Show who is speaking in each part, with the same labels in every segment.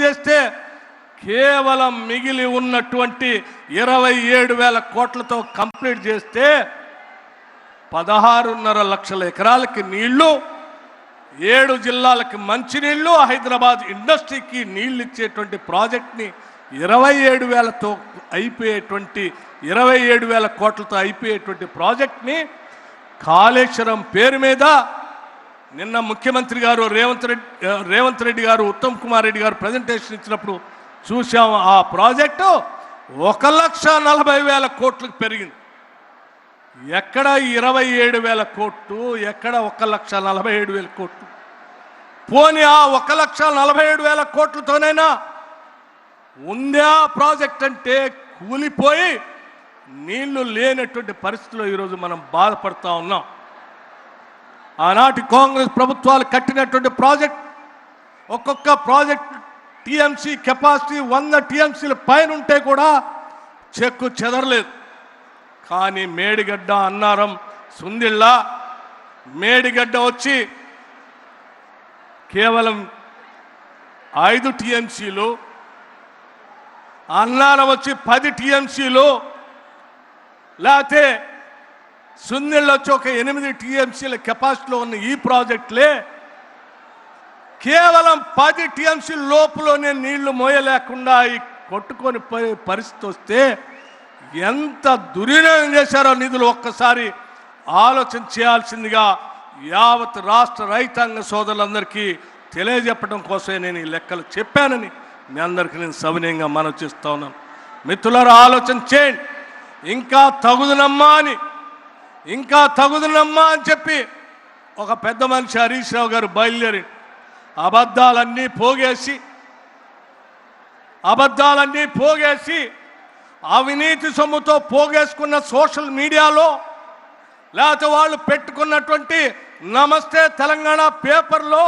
Speaker 1: చేస్తే కేవలం మిగిలి ఉన్నటువంటి 27,000 కోట్లతో కంప్లీట్ చేస్తే 16.5 లక్షల ఎకరాలకి నీళ్లు, 7 జిల్లాలకి మంచినీళ్లు, హైదరాబాద్ ఇండస్ట్రీకి నీళ్లు ఇచ్చేటువంటి ప్రాజెక్ట్ని 27,000తో అయిపోయేటువంటి 27,000 కోట్లతో అయిపోయేటువంటి ప్రాజెక్ట్ని కాళేశ్వరం పేరు మీద నిన్న ముఖ్యమంత్రి గారు రేవంత్ రెడ్డి గారు, ఉత్తమ్ కుమార్ రెడ్డి గారు ప్రజెంటేషన్ ఇచ్చినప్పుడు చూసాం. ఆ ప్రాజెక్టు 1,40,000 కోట్లకు పెరిగింది. ఎక్కడ 27,000 కోట్లు, ఎక్కడ 1,47,000 కోట్లు? పోనీ ఆ 1,47,000 కోట్లతోనైనా ఉందా ప్రాజెక్ట్ అంటే కూలిపోయి నీళ్లు లేనటువంటి పరిస్థితిలో ఈరోజు మనం బాధపడతా ఉన్నాం. ఆనాటి కాంగ్రెస్ ప్రభుత్వాలు కట్టినటువంటి ప్రాజెక్ట్, ఒక్కొక్క ప్రాజెక్ట్ టీఎంసీ కెపాసిటీ 100 టీఎంసీల పైన ఉంటే కూడా చెక్కు చెదరలేదు. కానీ మేడిగడ్డ, అన్నారం, సుందిళ్ళ, మేడిగడ్డ వచ్చి కేవలం 5 టీఎంసీలు, అన్నారం వచ్చి 10 టీఎంసీలు, లేకపోతే సుందిళ్ళ వచ్చి ఒక 8 టీఎంసీల కెపాసిటీలో ఉన్న ఈ ప్రాజెక్టులే కేవలం 10 టీఎంసీ లోపులోనే నీళ్లు మోయలేకుండా కొట్టుకొని పోయే పరిస్థితి వస్తే ఎంత దుర్వినియోగం చేశారో నిధులు ఒక్కసారి ఆలోచన చేయాల్సిందిగా యావత్ రాష్ట్ర రైతాంగ సోదరులందరికీ తెలియజెప్పడం కోసమే నేను ఈ లెక్కలు చెప్పానని మీ అందరికీ నేను సవినయంగా మనవి చేస్తా ఉన్నాను. మిత్రులారా, ఆలోచన చేయండి. ఇంకా తగుదనమ్మా అని చెప్పి ఒక పెద్ద మనిషి హరీష్ రావు గారు బయలుదేరి అబద్ధాలన్నీ పోగేసి అవినీతి సొమ్ముతో పోగేసుకున్న సోషల్ మీడియాలో, లేకపోతే వాళ్ళు పెట్టుకున్నటువంటి నమస్తే తెలంగాణ పేపర్లో,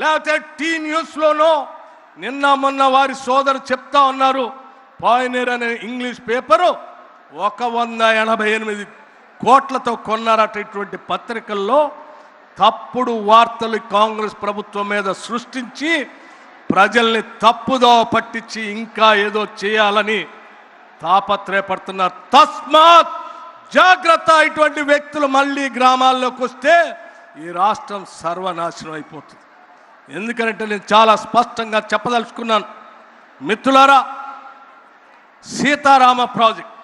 Speaker 1: లేకపోతే టీ న్యూస్లోనో నిన్న మొన్న వారి సోదరు చెప్తా ఉన్నారు. పాయనీర్ అనే ఇంగ్లీష్ పేపరు 188 కోట్లతో కొన్నారట. ఇటువంటి పత్రికల్లో తప్పుడు వార్తలు కాంగ్రెస్ ప్రభుత్వం మీద సృష్టించి ప్రజల్ని తప్పుదో పట్టించి ఇంకా ఏదో చేయాలని తాపత్రయపడుతున్నారు. తస్మాత్ జాగ్రత్త. ఇటువంటి వ్యక్తులు మళ్ళీ గ్రామాల్లోకి వస్తే ఈ రాష్ట్రం సర్వనాశనం అయిపోతుంది. ఎందుకంటే నేను చాలా స్పష్టంగా చెప్పదలుచుకున్నాను. మిత్రులారా, సీతారామ ప్రాజెక్ట్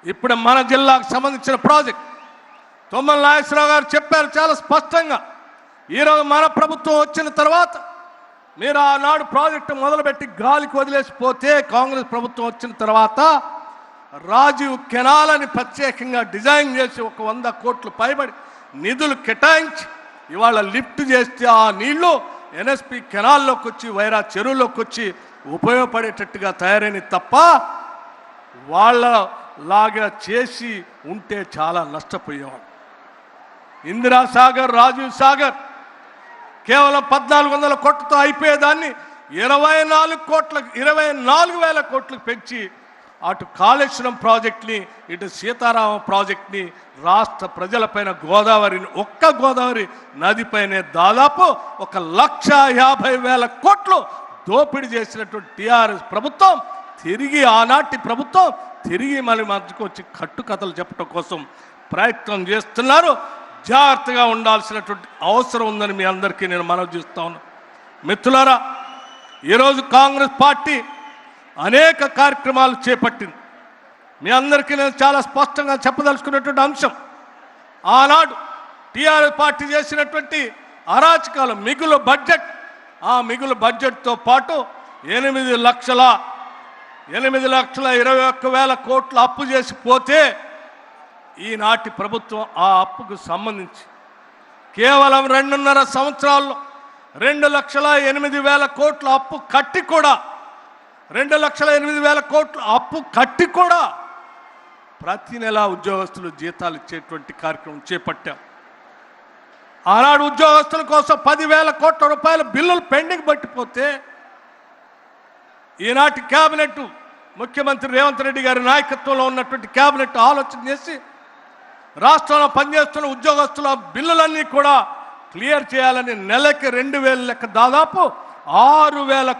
Speaker 1: ఇప్పుడు మన జిల్లాకు సంబంధించిన ప్రాజెక్ట్ తుమ్మల నాగేశ్వరరావు గారు చెప్పారు చాలా స్పష్టంగా. ఈరోజు మన ప్రభుత్వం వచ్చిన తర్వాత మీరు ఆనాడు ప్రాజెక్టు మొదలుపెట్టి గాలికి వదిలేసిపోతే, కాంగ్రెస్ ప్రభుత్వం వచ్చిన తర్వాత రాజీవ్ కెనాల్ అని ప్రత్యేకంగా డిజైన్ చేసి 100 కోట్లు పైబడి నిధులు కేటాయించి ఇవాళ లిఫ్ట్ చేస్తే ఆ నీళ్లు ఎన్ఎస్పి కెనాల్లోకి వచ్చి వైరా చెరువులోకి వచ్చి ఉపయోగపడేటట్టుగా తయారైన తప్ప వాళ్ళలాగా చేసి ఉంటే చాలా నష్టపోయేవాడు. ఇందిరాసాగర్, రాజీవ్ సాగర్ కేవలం 1400 కోట్లతో అయిపోయేదాన్ని 24,000 కోట్లకు పెంచి అటు కాళేశ్వరం ప్రాజెక్ట్ని, ఇటు సీతారామ ప్రాజెక్ట్ని రాష్ట్ర ప్రజలపైన గోదావరి నదిపైనే దాదాపు 1,50,000 కోట్లు దోపిడీ చేసినటువంటి టీఆర్ఎస్ ప్రభుత్వం తిరిగి, ఆనాటి ప్రభుత్వం తిరిగి మళ్ళీ మధ్యకు వచ్చి కట్టుకథలు చెప్పడం కోసం ప్రయత్నం చేస్తున్నారు. జాగ్రత్తగా ఉండాల్సినటువంటి అవసరం ఉందని మీ అందరికీ నేను మనవి చేస్తా ఉన్నాను. మిత్రులారా, ఈరోజు కాంగ్రెస్ పార్టీ అనేక కార్యక్రమాలు చేపట్టింది. మీ అందరికీ నేను చాలా స్పష్టంగా చెప్పదలుచుకున్నటువంటి అంశం, ఆనాడు టీఆర్ఎస్ పార్టీ చేసినటువంటి అరాచకాలు, మిగులు బడ్జెట్, ఆ మిగులు బడ్జెట్తో పాటు 8,21,000 కోట్లు అప్పు చేసి పోతే ఈనాటి ప్రభుత్వం ఆ అప్పుకు సంబంధించి కేవలం 2.5 సంవత్సరాల్లో 2,08,000 కోట్ల అప్పు కట్టి కూడా 2,08,000 కోట్ల అప్పు కట్టి కూడా ప్రతి నెల ఉద్యోగస్తులు జీతాలు ఇచ్చేటువంటి కార్యక్రమం చేపట్టాం. ఆనాడు ఉద్యోగస్తుల కోసం 10,000 కోట్ల రూపాయల బిల్లులు పెండింగ్ పట్టిపోతే ఈనాటి క్యాబినెట్, ముఖ్యమంత్రి రేవంత్ రెడ్డి గారి నాయకత్వంలో ఉన్నటువంటి క్యాబినెట్ ఆలోచన చేసి రాష్ట్రంలో పనిచేస్తున్న ఉద్యోగస్తుల బిల్లులన్నీ కూడా క్లియర్ చేయాలని నెలకి 2,000 లెక్క దాదాపు 6,000